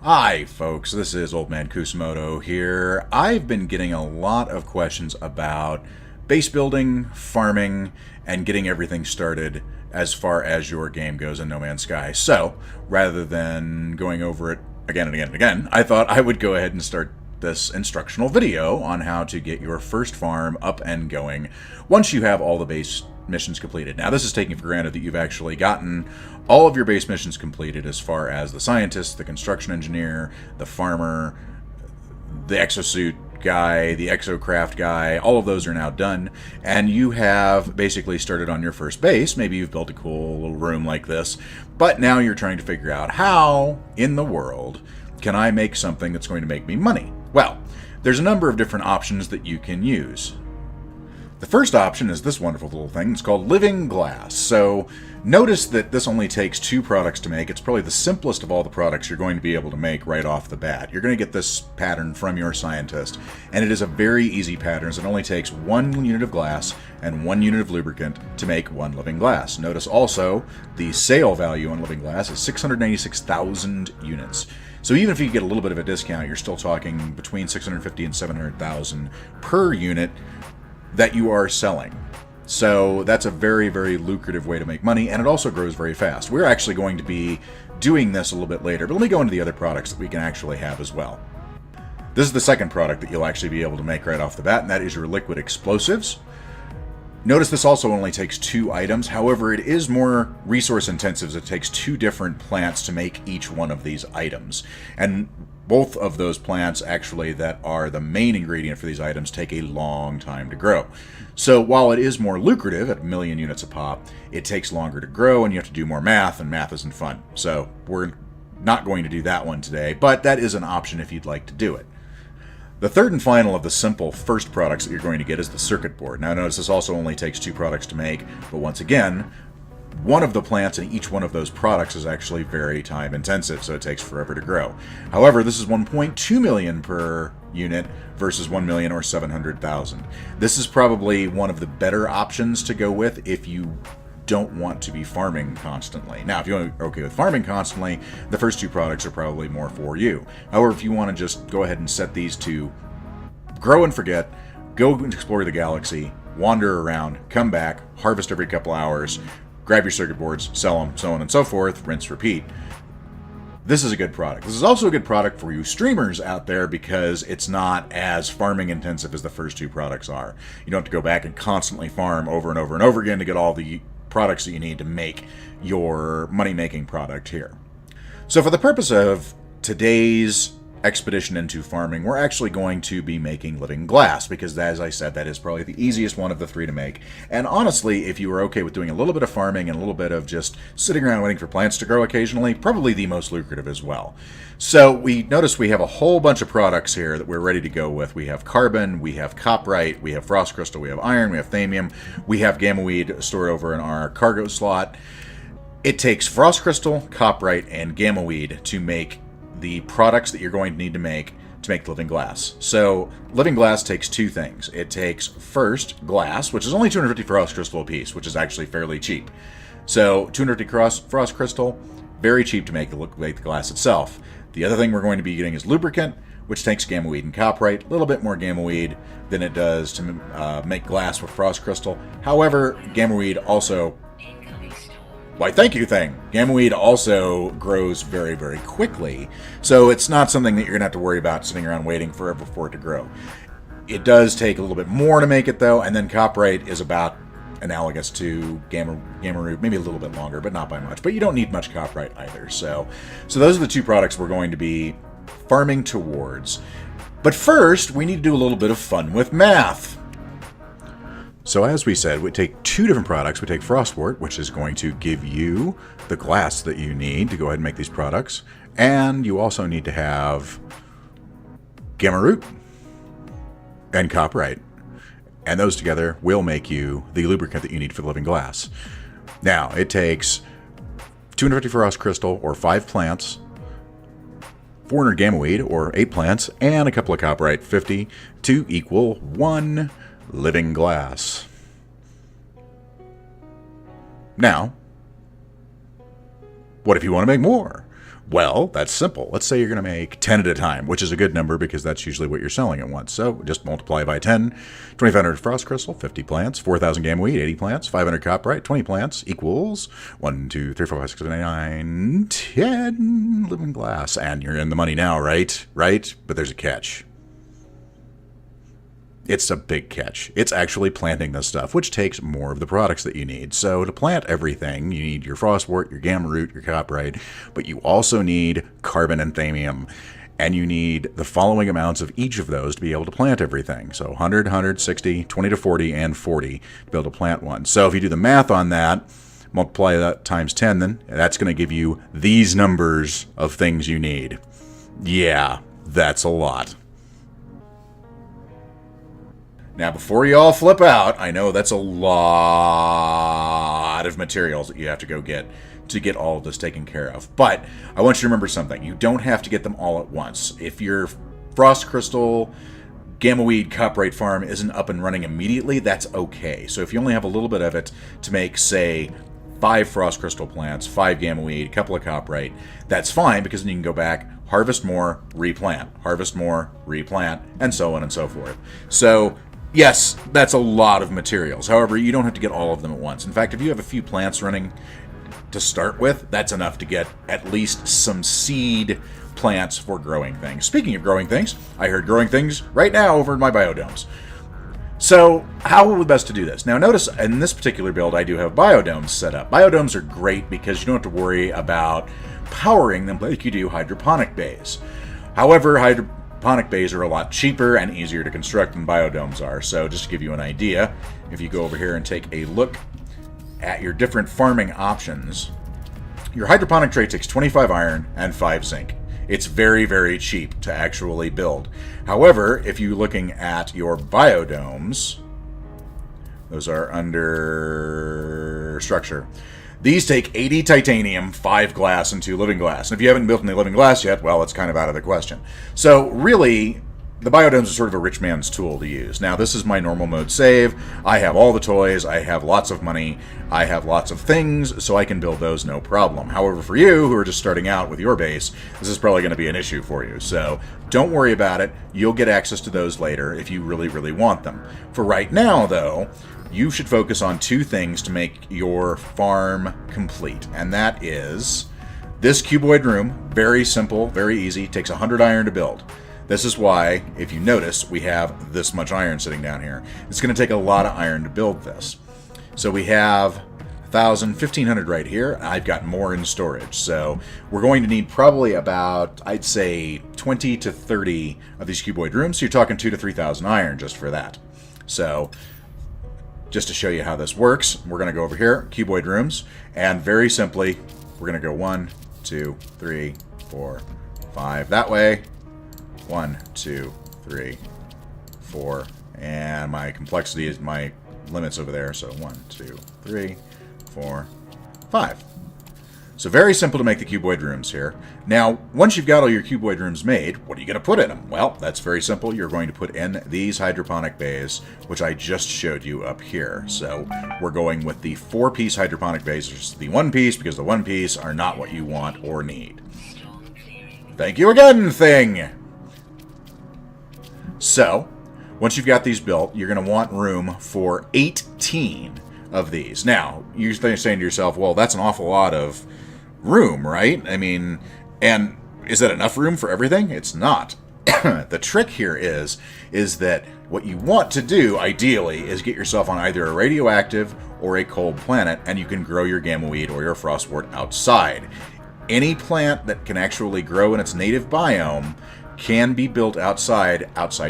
Hi folks, this is Old Man Kusamoto here. I've been getting a lot of questions about base building, farming, and getting everything started as far as your game goes in No Man's Sky. So, rather than going over it again and again and again, I thought I would go ahead and start this instructional video on how to get your first farm up and going once you have all the base missions completed. Now, this is taking for granted that you've actually gotten all of your base missions completed as far as the scientist, the construction engineer, the farmer, the exosuit guy, the exocraft guy. All of those are now done, and you have basically started on your first base. Maybe you've built a cool little room like this, but now you're trying to figure out how in the world can I make something that's going to make me money? Well, there's a number of different options that you can use. The first option is this wonderful little thing. It's called Living Glass. So notice that this only takes 2 products to make. It's probably the simplest of all the products you're going to be able to make right off the bat. You're going to get this pattern from your scientist, and it is a very easy pattern. It only takes 1 unit of glass and 1 unit of lubricant to make 1 living glass. Notice also the sale value on living glass is 696,000 units. So even if you get a little bit of a discount, you're still talking between 650 and 700,000 per unit that you are selling. So that's a very, very lucrative way to make money, and it also grows very fast. We're actually going to be doing this a little bit later, but let me go into the other products that we can actually have as well. This is the second product that you'll actually be able to make right off the bat, and that is your liquid explosives. Notice this also only takes 2 items. However, it is more resource intensive, as it takes 2 different plants to make each one of these items. And both of those plants actually that are the main ingredient for these items take a long time to grow. So while it is more lucrative at 1,000,000 units a pop, it takes longer to grow and you have to do more math, and math isn't fun. So we're not going to do that one today, but that is an option if you'd like to do it. The third and final of the simple first products that you're going to get is the circuit board. Now notice this also only takes 2 products to make, but once again, one of the plants in each one of those products is actually very time intensive, so it takes forever to grow. However, this is 1.2 million per unit versus 1 million or 700,000. This is probably one of the better options to go with if you don't want to be farming constantly. Now, if you're okay with farming constantly, the first 2 products are probably more for you. However, if you want to just go ahead and set these to grow and forget, go and explore the galaxy, wander around, come back, harvest every couple hours, grab your circuit boards, sell them, so on and so forth, rinse, repeat. This is a good product. This is also a good product for you streamers out there because it's not as farming intensive as the first 2 products are. You don't have to go back and constantly farm over and over and over again to get all the products that you need to make your money-making product here. So for the purpose of today's expedition into farming, we're actually going to be making living glass because, as I said, that is probably the easiest one of the 3 to make. And honestly, if you are okay with doing a little bit of farming and a little bit of just sitting around waiting for plants to grow occasionally, probably the most lucrative as well. So we notice we have a whole bunch of products here that we're ready to go with. We have carbon, we have copperite, we have frost crystal, we have iron, we have thamium, we have gamma weed stored over in our cargo slot. It takes frost crystal, copperite, and gamma weed to make the products that you're going to need to make living glass. So living glass takes 2 things. It takes first glass, which is only 250 frost crystal a piece, which is actually fairly cheap. So 250 frost crystal, very cheap to make the glass itself. The other thing we're going to be getting is lubricant, which takes gamma weed and copperite, a little bit more gamma weed than it does to make glass with frost crystal. However, gamma weed also, why thank you thing. Gamma weed also grows very, very quickly, so it's not something that you're going to have to worry about sitting around waiting forever for it to grow. It does take a little bit more to make it though, and then copperite is about analogous to gamma root, maybe a little bit longer, but not by much. But you don't need much copperite either. So those are the 2 products we're going to be farming towards. But first, we need to do a little bit of fun with math. So as we said, we take 2 different products. We take frostwort, which is going to give you the glass that you need to go ahead and make these products. And you also need to have gamma root and copperite. And those together will make you the lubricant that you need for the living glass. Now, it takes 250 frost crystal, or 5 plants, 400 gamma weed, or 8 plants, and a couple of copperite, 50, to equal 1 living glass. Now, what if you want to make more? Well, that's simple. Let's say you're going to make 10 at a time, which is a good number because that's usually what you're selling at once. So just multiply by 10. 2,500 frost crystal, 50 plants, 4,000 gamma weed, 80 plants, 500 copyright, 20 plants equals 1, 2, 3, 4, 5, 6, 7, 8, 9, 10 living glass. And you're in the money now, right? Right? But there's a catch. It's a big catch. It's actually planting this stuff, which takes more of the products that you need. So to plant everything, you need your frostwort, your gamma root, your copyright, but you also need carbon and thamium. And you need the following amounts of each of those to be able to plant everything. So 100, 100, 60, 20 to 40, and 40 to be able to plant one. So if you do the math on that, multiply that times 10, then that's going to give you these numbers of things you need. Yeah, that's a lot. Now, before you all flip out, I know that's a lot of materials that you have to go get to get all of this taken care of. But I want you to remember something. You don't have to get them all at once. If your frost crystal, gamma weed, copyright farm isn't up and running immediately, that's okay. So if you only have a little bit of it to make, say, 5 frost crystal plants, 5 gamma weed, a couple of copyright, that's fine because then you can go back, harvest more, replant, harvest more, replant, and so on and so forth. So yes, that's a lot of materials. However, you don't have to get all of them at once. In fact, if you have a few plants running to start with, that's enough to get at least some seed plants for growing things. Speaking of growing things, I heard growing things right now over in my biodomes. So how are we best to do this? Now notice in this particular build I do have biodomes set up. Biodomes are great because you don't have to worry about powering them like you do hydroponic bays. However, hydroponic bays are a lot cheaper and easier to construct than biodomes are. So just to give you an idea, if you go over here and take a look at your different farming options, your hydroponic tray takes 25 iron and 5 zinc. It's very, very cheap to actually build. However, if you're looking at your biodomes, those are under structure. These take 80 titanium, 5 glass, and 2 living glass. And if you haven't built any living glass yet, well, it's kind of out of the question. So really, the biodomes are sort of a rich man's tool to use. Now, this is my normal mode save. I have all the toys. I have lots of money. I have lots of things, so I can build those no problem. However, for you, who are just starting out with your base, this is probably going to be an issue for you. So don't worry about it. You'll get access to those later if you really, really want them. For right now, though, you should focus on 2 things to make your farm complete. And that is this cuboid room. Very simple, very easy. Takes 100 iron to build. This is why, if you notice, we have this much iron sitting down here. It's going to take a lot of iron to build this. So we have 1,000, 1,500 right here. I've got more in storage. So we're going to need probably about, I'd say, 20 to 30 of these cuboid rooms. So you're talking 2,000 to 3,000 iron just for that. So just to show you how this works, we're going to go over here, cuboid rooms, and very simply, we're going to go 1, 2, 3, 4, 5 that way. 1, 2, 3, 4, and my complexity is my limits over there, so 1, 2, 3, 4, 5. So very simple to make the cuboid rooms here. Now, once you've got all your cuboid rooms made, what are you going to put in them? Well, that's very simple. You're going to put in these hydroponic bays, which I just showed you up here. So we're going with the 4-piece hydroponic bays versus the 1-piece, because the 1-piece are not what you want or need. Thank you again, thing! So, once you've got these built, you're going to want room for 18 of these. Now, you're saying to yourself, well, that's an awful lot of room, right? I mean, and is that enough room for everything? It's not. The trick here is that what you want to do, ideally, is get yourself on either a radioactive or a cold planet, and you can grow your gamma weed or your frostwort outside. Any plant that can actually grow in its native biome can be built outside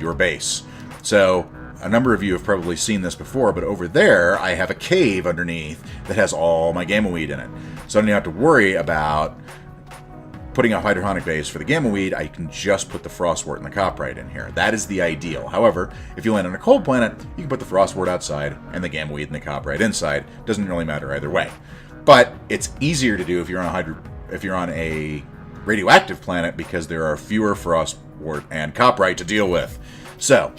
your base. So a number of you have probably seen this before, but over there I have a cave underneath that has all my gamma weed in it. So I don't have to worry about putting a hydroponic base for the gamma weed. I can just put the frostwort and the copyright in here. That is the ideal. However, if you land on a cold planet, you can put the frostwort outside and the gamma weed and the copyright inside. Doesn't really matter either way. But it's easier to do if you're on a radioactive planet, because there are fewer frostwort and copyright to deal with. So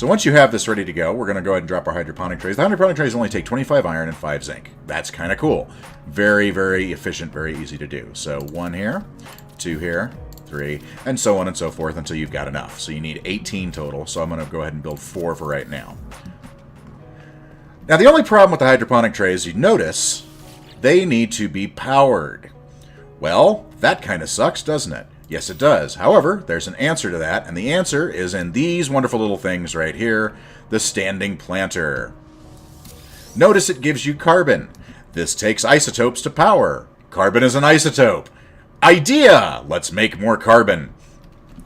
once you have this ready to go, we're going to go ahead and drop our hydroponic trays. The hydroponic trays only take 25 iron and 5 zinc. That's kind of cool. Very, very efficient, very easy to do. So 1 here, 2 here, 3, and so on and so forth until you've got enough. So you need 18 total, so I'm going to go ahead and build 4 for right now. Now, the only problem with the hydroponic trays, you notice, they need to be powered. Well, that kind of sucks, doesn't it? Yes, it does. However, there's an answer to that, and the answer is in these wonderful little things right here, the standing planter. Notice it gives you carbon. This takes isotopes to power. Carbon is an isotope. Idea! Let's make more carbon.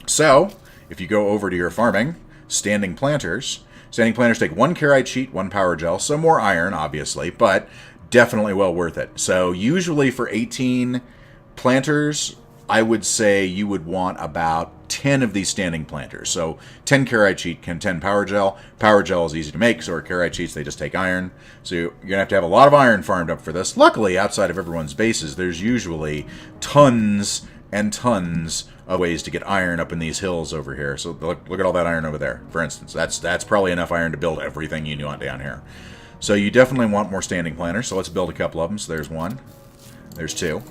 So, if you go over to your farming, standing planters take 1 caride sheet, 1 power gel, some more iron, obviously, but definitely well worth it. So, usually for 18 planters, I would say you would want about 10 of these standing planters. So 10 caride sheet, 10 power gel. Power gel is easy to make, so our caride sheets, they just take iron. So you're going to have a lot of iron farmed up for this. Luckily, outside of everyone's bases, there's usually tons and tons of ways to get iron up in these hills over here. So look at all that iron over there, for instance. That's probably enough iron to build everything you want down here. So you definitely want more standing planters. So let's build a couple of them. So there's 1. There's 2.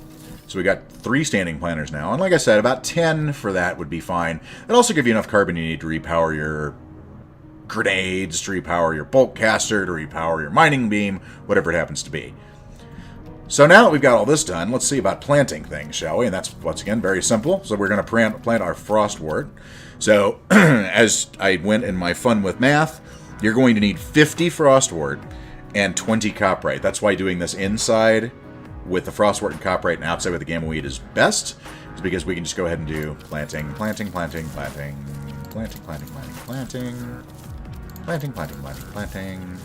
So we got 3 standing planters now. And like I said, about 10 for that would be fine. It'll also give you enough carbon you need to repower your grenades, to repower your bolt caster, to repower your mining beam, whatever it happens to be. So now that we've got all this done, let's see about planting things, shall we? And that's, once again, very simple. So we're going to plant our frostwort. So as I went in my fun with math, you're going to need 50 frostwort and 20 coprite. That's why doing this inside with the frostwort and coprite and outside with the gamma weed is best, is because we can just go ahead and do planting, planting, planting, planting, planting, planting, planting, planting, planting, planting, planting, planting.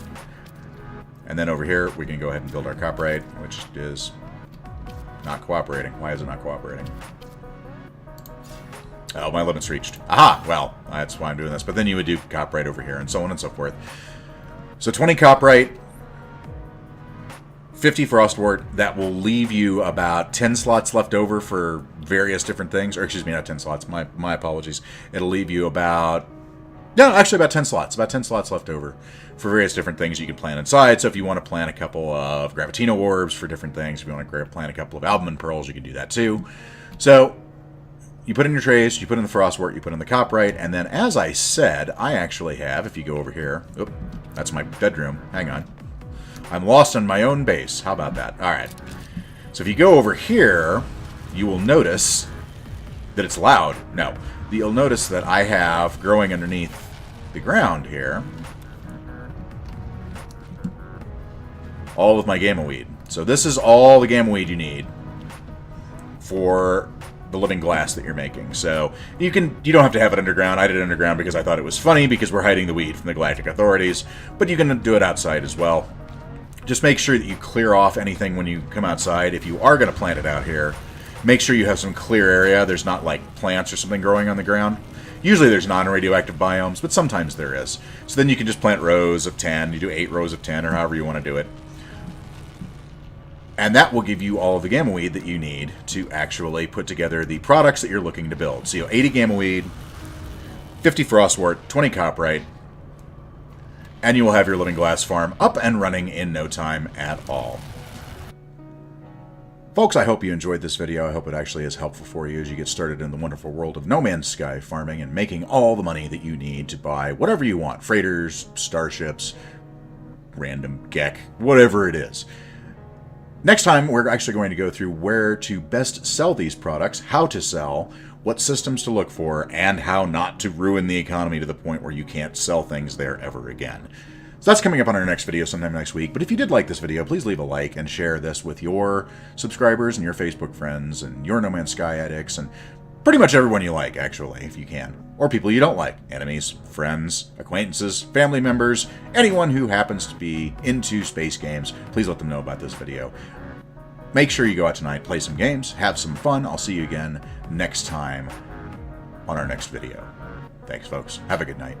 And then over here, we can go ahead and build our coprite, which is not cooperating. Why is it not cooperating? Oh, my limit's reached. Aha! Well, that's why I'm doing this. But then you would do coprite over here, and so on and so forth. So 20 coprite, 50 frostwort, that will leave you about 10 slots left over for various different things. Or, excuse me, not 10 slots. My apologies. It'll leave you about... No, actually about 10 slots. About 10 slots left over for various different things you can plant inside. So if you want to plant a couple of Gravitino orbs for different things, if you want to plant a couple of Albumin pearls, you can do that too. So you put in your trays, you put in the frostwort, you put in the coprite, and then as I said, I actually have, if you go over here... Oop, that's my bedroom. Hang on. I'm lost on my own base. How about that? All right. So if you go over here, you will notice that it's loud. No. You'll notice that I have growing underneath the ground here all of my gamma weed. So this is all the gamma weed you need for the living glass that you're making. So you don't have to have it underground. I did it underground because I thought it was funny because we're hiding the weed from the galactic authorities, but you can do it outside as well. Just make sure that you clear off anything when you come outside. If you are going to plant it out here, make sure you have some clear area. There's not like plants or something growing on the ground. Usually there's non-radioactive biomes, but sometimes there is. So then you can just plant rows of 10. You do 8 rows of 10 or however you want to do it. And that will give you all of the gamma weed that you need to actually put together the products that you're looking to build. So 80 gamma weed, 50 frostwort, 20 coprite, and you will have your living glass farm up and running in no time at all. Folks, I hope you enjoyed this video. I hope it actually is helpful for you as you get started in the wonderful world of No Man's Sky farming and making all the money that you need to buy whatever you want. Freighters, starships, random geck, whatever it is. Next time, we're actually going to go through where to best sell these products, how to sell, what systems to look for, and how not to ruin the economy to the point where you can't sell things there ever again. So that's coming up on our next video sometime next week. But if you did like this video, please leave a like and share this with your subscribers and your Facebook friends and your No Man's Sky addicts and pretty much everyone you like, actually, if you can. Or people you don't like. Enemies, friends, acquaintances, family members, anyone who happens to be into space games, please let them know about this video. Make sure you go out tonight, play some games, have some fun. I'll see you again next time on our next video. Thanks, folks. Have a good night.